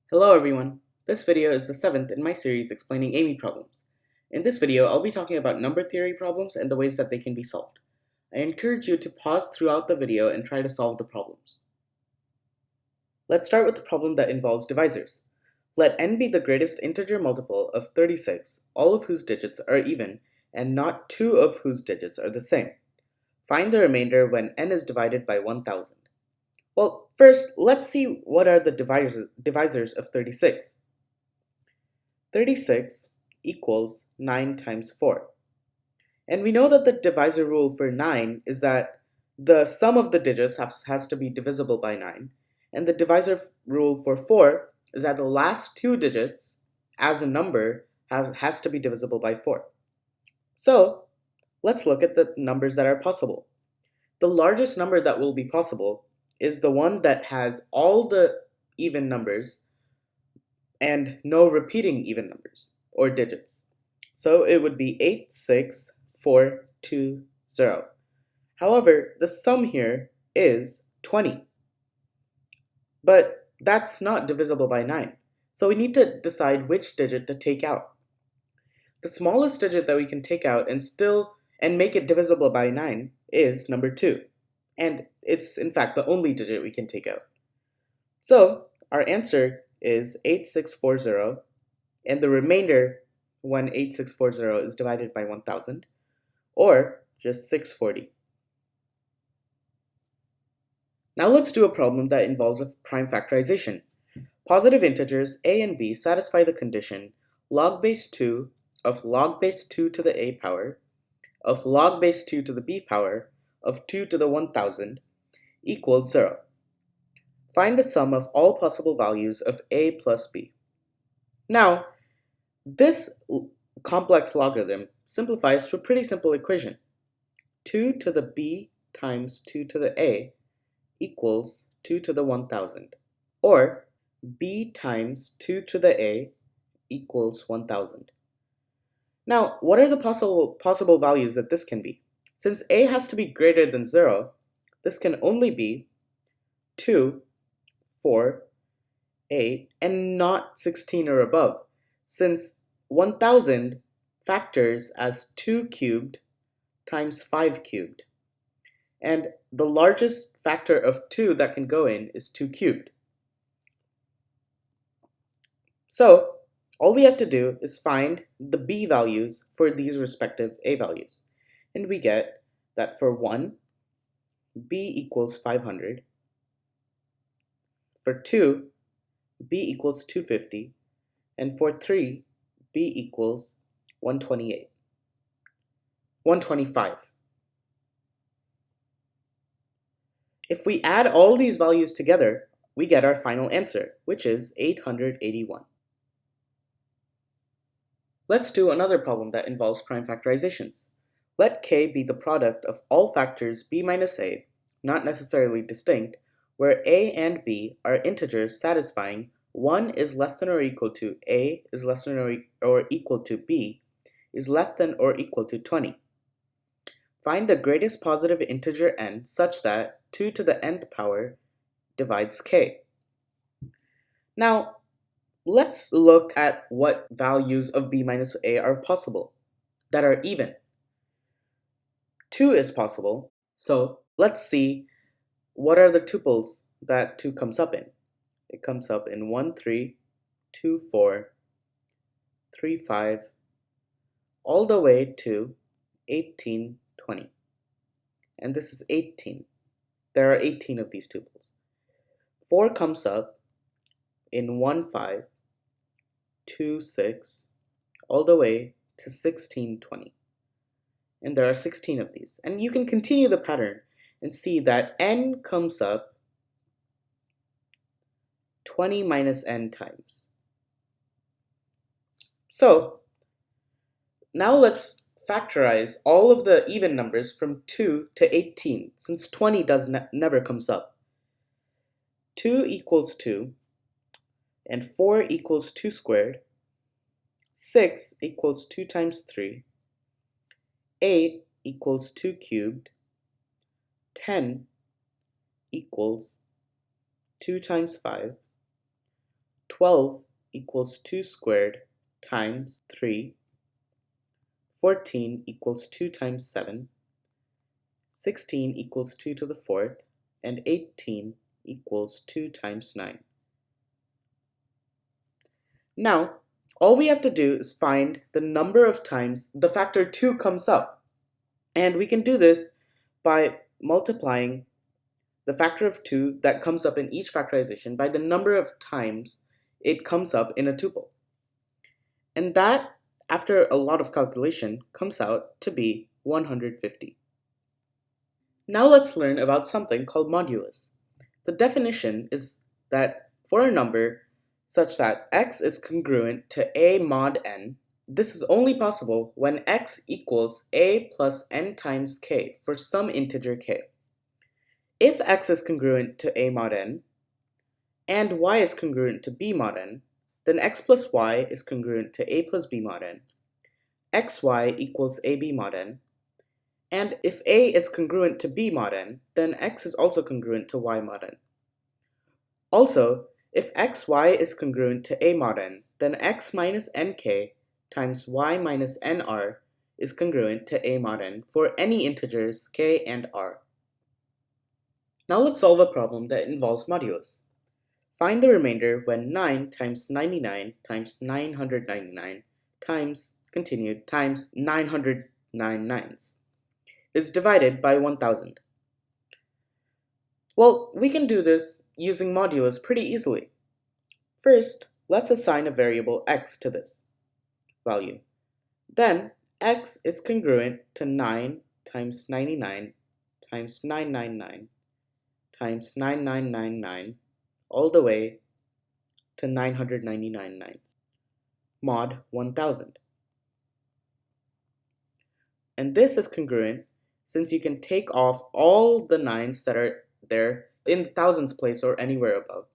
Hello everyone! This video is the 7th in my series explaining AIME problems. In this video, I'll be talking about number theory problems and the ways that they can be solved. I encourage you to pause throughout the video and try to solve the problems. Let's start with the problem that involves divisors. Let n be the greatest integer multiple of 36, all of whose digits are even, and not two of whose digits are the same. Find the remainder when n is divided by 1000. Well, first, let's see what are the divisors of 36. 36 equals 9 times 4. And we know that the divisor rule for 9 is that the sum of the digits has to be divisible by 9. And the divisor rule for 4 is that the last two digits as a number has to be divisible by 4. So, let's look at the numbers that are possible. The largest number that will be possible is the one that has all the even numbers and no repeating even numbers or digits. So it would be 86420. However, the sum here is 20. But that's not divisible by 9. So we need to decide which digit to take out. The smallest digit that we can take out and make it divisible by 9 is number 2. And it's in fact the only digit we can take out. So our answer is 8640, and the remainder when 8640 is divided by 1000, or just 640. Now let's do a problem that involves a prime factorization. Positive integers a and b satisfy the condition log base 2 of log base 2 to the a power of log base 2 to the b power of 2 to the 1000 equals 0. Find the sum of all possible values of a plus b. Now, this complex logarithm simplifies to a pretty simple equation. 2 to the b times 2 to the a equals 2 to the 1000, or b times 2 to the a equals 1000. Now, what are the possible values that this can be? Since a has to be greater than 0, this can only be 2, 4, 8, and not 16 or above, since 1000 factors as 2 cubed times 5 cubed. And the largest factor of 2 that can go in is 2 cubed. So, all we have to do is find the b values for these respective a values. And we get that for 1, b equals 500. For 2, b equals 250. And for 3, b equals 125. If we add all these values together, we get our final answer, which is 881. Let's do another problem that involves prime factorizations. Let k be the product of all factors b minus a, not necessarily distinct, where a and b are integers satisfying 1 is less than or equal to a is less than or equal to b is less than or equal to 20. Find the greatest positive integer n such that 2 to the nth power divides k. Now, let's look at what values of b minus a are possible that are even. 2 is possible, so let's see what are the tuples that 2 comes up in. It comes up in 1, 3, 2, 4, 3, 5, all the way to 18, 20. And this is 18. There are 18 of these tuples. 4 comes up in 1, 5, 2, 6, all the way to 16, 20. And there are 16 of these. And you can continue the pattern and see that n comes up 20 minus n times. So, now let's factorize all of the even numbers from 2 to 18, since 20 never comes up. 2 equals 2, and 4 equals 2 squared, 6 equals 2 times 3, 8 equals 2 cubed, 10 equals 2 times 5, 12 equals 2 squared times 3, 14 equals 2 times 7, 16 equals 2 to the 4th, and 18 equals 2 times 9. Now, all we have to do is find the number of times the factor 2 comes up. And we can do this by multiplying the factor of 2 that comes up in each factorization by the number of times it comes up in a tuple. And that, after a lot of calculation, comes out to be 150. Now let's learn about something called modulus. The definition is that for a number such that x is congruent to a mod n, this is only possible when x equals a plus n times k for some integer k. If x is congruent to a mod n, and y is congruent to b mod n, then x plus y is congruent to a plus b mod n, xy equals ab mod n, and if a is congruent to b mod n, then x is also congruent to y mod n. Also, if xy is congruent to a mod n, then x minus nk times y minus nr is congruent to a mod n for any integers k and r. Now let's solve a problem that involves modulus. Find the remainder when 9 times 99 times 999 times continued times 909 nines is divided by 1000. Well, we can do this using modulus pretty easily. First, let's assign a variable x to this value. Then, x is congruent to 9 times 99 times 999 times 9999 all the way to 999 nines, mod 1000. And this is congruent since you can take off all the nines that are there in the thousands place or anywhere above.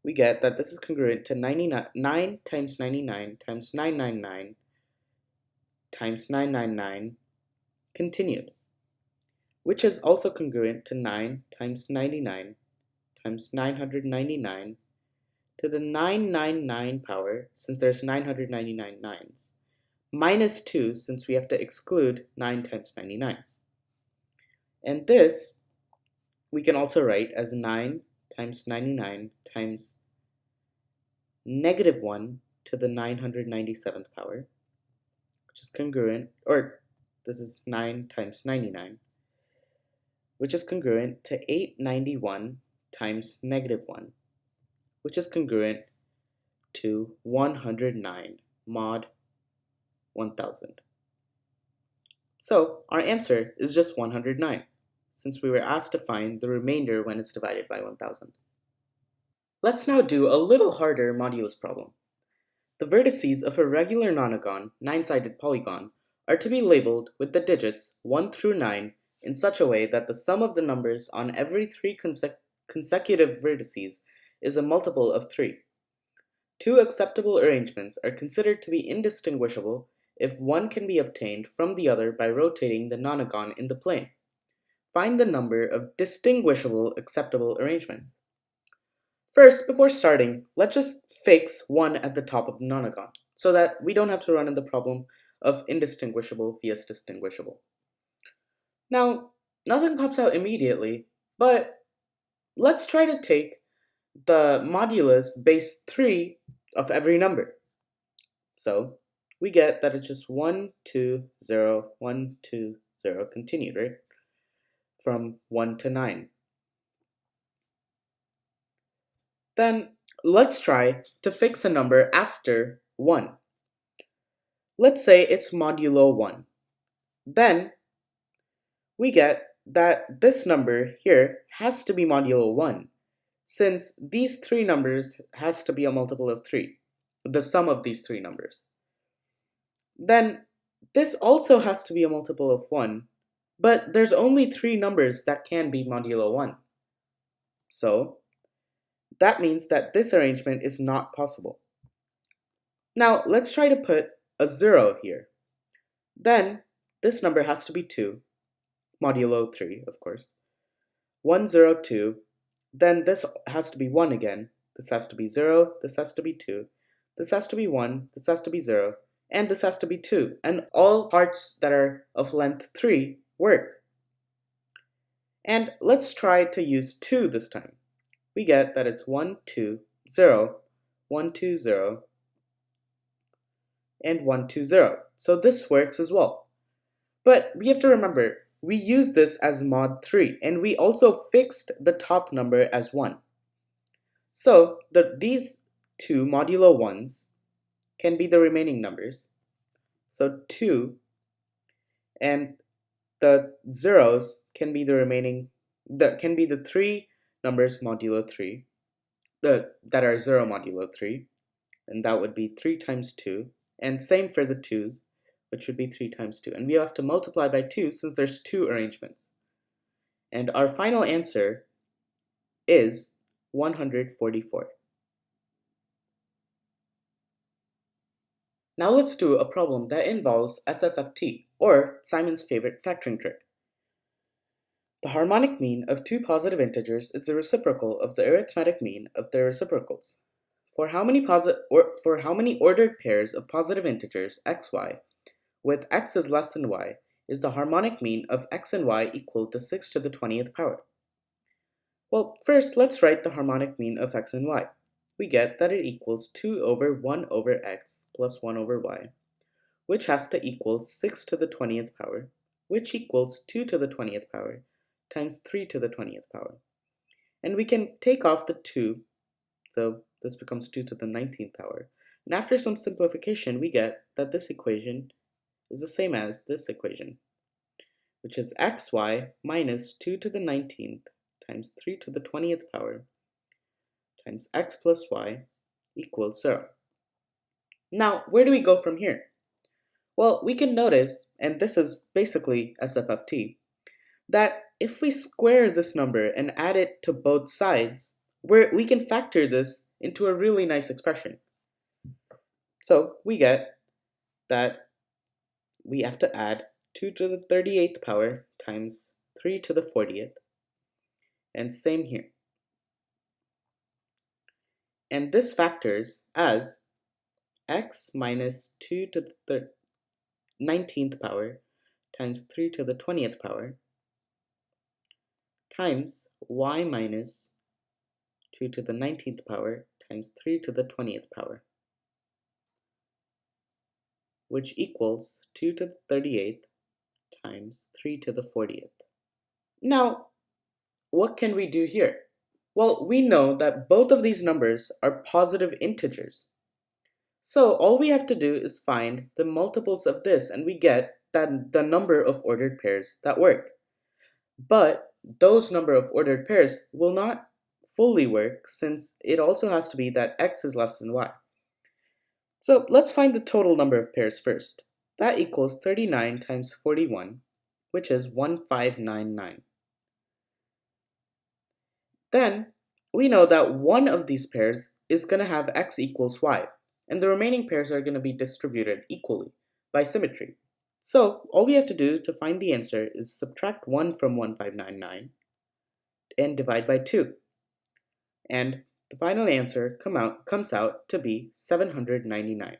We get that this is congruent to 9 times 99 times 999 times 999 continued, which is also congruent to 9 times 99 times 999 to the 999 power, since there's 999 nines, minus 2 since we have to exclude 9 times 99. And this we can also write as 9 times 99 times negative 1 to the 997th power, which is congruent, or this is 9 times 99, which is congruent to 891 times negative 1, which is congruent to 109 mod 1000. So our answer is just 109, since we were asked to find the remainder when it's divided by 1000. Let's now do a little harder modulus problem. The vertices of a regular nonagon, 9-sided polygon, are to be labeled with the digits 1 through 9 in such a way that the sum of the numbers on every 3 consecutive vertices is a multiple of 3. Two acceptable arrangements are considered to be indistinguishable if one can be obtained from the other by rotating the nonagon in the plane. Find the number of distinguishable acceptable arrangements. First, before starting, let's just fix 1 at the top of the nonagon, so that we don't have to run in the problem of indistinguishable vs distinguishable. Now, nothing pops out immediately, but let's try to take the modulus base 3 of every number. So, we get that it's just 1, 2, 0, 1, 2, 0, continued, right? From 1 to 9. Then let's try to fix a number after 1. Let's say it's modulo 1. Then we get that this number here has to be modulo 1, since these 3 numbers has to be a multiple of 3, the sum of these 3 numbers. Then this also has to be a multiple of 1, but there's only 3 numbers that can be modulo 1. So that means that this arrangement is not possible. Now let's try to put a 0 here. Then this number has to be 2, modulo 3 of course, 1, 0, 2, then this has to be 1 again, this has to be 0, this has to be 2, this has to be 1, this has to be 0, and this has to be 2. And all parts that are of length 3 work. And let's try to use 2 this time. We get that it's 1, 2, 0, 1, 2, 0, and 1, 2, 0. So this works as well. But we have to remember, we use this as mod 3, and we also fixed the top number as 1. So these two modulo 1s can be the remaining numbers. So 2 and the zeros can be the remaining, can be the 3 numbers modulo 3, that are 0 modulo 3, and that would be 3 times 2, and same for the 2's, which would be 3 times 2, and we have to multiply by 2 since there's 2 arrangements. And our final answer is 144. Now let's do a problem that involves SFFT, or Simon's favorite factoring trick. The harmonic mean of two positive integers is the reciprocal of the arithmetic mean of their reciprocals. For how many ordered pairs of positive integers xy with x is less than y is the harmonic mean of x and y equal to 6 to the 20th power? Well, first let's write the harmonic mean of x and y. We get that it equals 2 over 1 over x plus 1 over y, which has to equal 6 to the 20th power, which equals 2 to the 20th power times 3 to the 20th power. And we can take off the 2, so this becomes 2 to the 19th power. And after some simplification, we get that this equation is the same as this equation, which is xy minus 2 to the 19th times 3 to the 20th power times x plus y equals 0. Now, where do we go from here? Well, we can notice, and this is basically SFFT, that if we square this number and add it to both sides, we can factor this into a really nice expression. So we get that we have to add 2 to the 38th power times 3 to the 40th, and same here. And this factors as x minus 2 to the 19th power times 3 to the 20th power times y minus 2 to the 19th power times 3 to the 20th power, which equals 2 to the 38th times 3 to the 40th. Now, what can we do here? Well, we know that both of these numbers are positive integers. So all we have to do is find the multiples of this, and we get that the number of ordered pairs that work. But those number of ordered pairs will not fully work, since it also has to be that x is less than y. So let's find the total number of pairs first. That equals 39 times 41, which is 1599. Then we know that one of these pairs is going to have x equals y, and the remaining pairs are going to be distributed equally by symmetry. So all we have to do to find the answer is subtract 1 from 1599 and divide by 2. And the final answer comes out to be 799.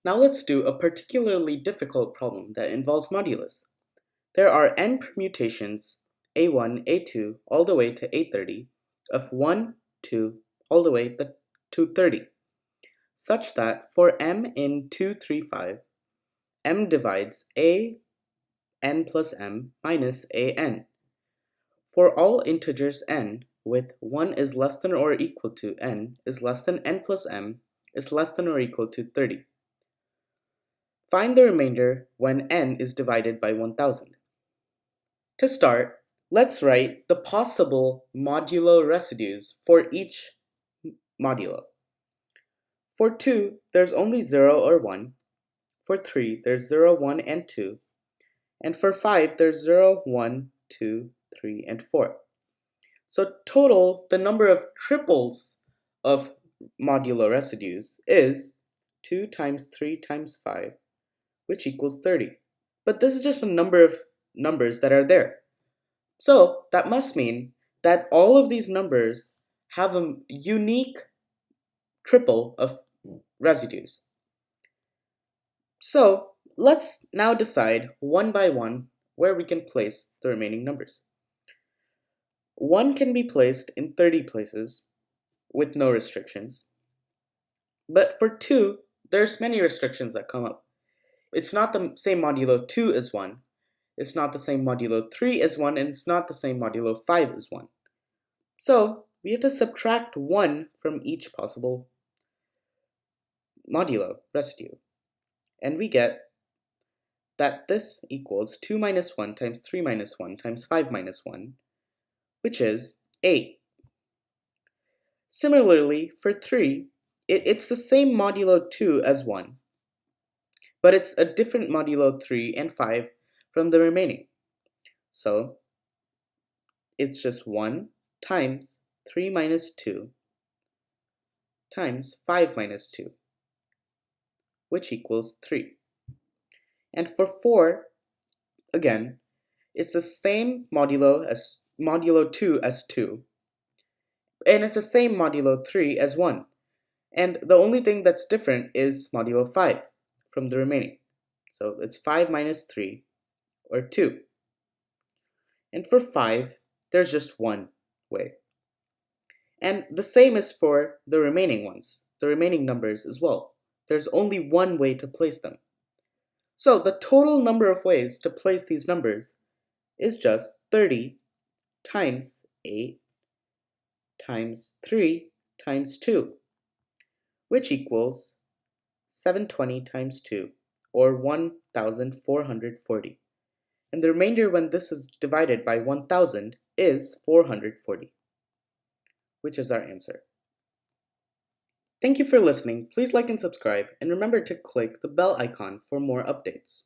Now let's do a particularly difficult problem that involves modulus. There are n permutations, a1, a2, all the way to a30, of 1, 2, all the way to 30, such that for m in 2, 3, 5, m divides a n plus m minus a n. For all integers n with 1 is less than or equal to n is less than n plus m is less than or equal to 30. Find the remainder when n is divided by 1000. To start, let's write the possible modulo residues for each modulo. For 2, there's only 0 or 1. For 3, there's 0, 1, and 2. And for 5, there's 0, 1, 2, 3, and 4. So total, the number of triples of modulo residues is 2 times 3 times 5, which equals 30. But this is just a number of numbers that are there. So that must mean that all of these numbers have a unique triple of residues. So let's now decide one by one where we can place the remaining numbers. 1 can be placed in 30 places with no restrictions. But for 2, there's many restrictions that come up. It's not the same modulo 2 as 1, it's not the same modulo 3 as 1, and it's not the same modulo 5 as 1. So we have to subtract 1 from each possible modulo residue. And we get that this equals 2 minus 1 times 3 minus 1 times 5 minus 1, which is 8. Similarly, for 3, it's the same modulo 2 as 1, but it's a different modulo 3 and 5 from the remaining. So it's just 1 times 3 minus 2 times 5 minus 2, which equals 3. And for 4, again, it's the same modulo 2 as 2, and it's the same modulo 3 as 1. And the only thing that's different is modulo 5 from the remaining. So it's 5 minus 3, or 2. And for 5, there's just one way. And the same is for the remaining ones, the remaining numbers as well. There's only one way to place them. So the total number of ways to place these numbers is just 30 times 8 times 3 times 2, which equals 720 times 2, or 1,440. And the remainder when this is divided by 1,000 is 440, which is our answer. Thank you for listening. Please like and subscribe, and remember to click the bell icon for more updates.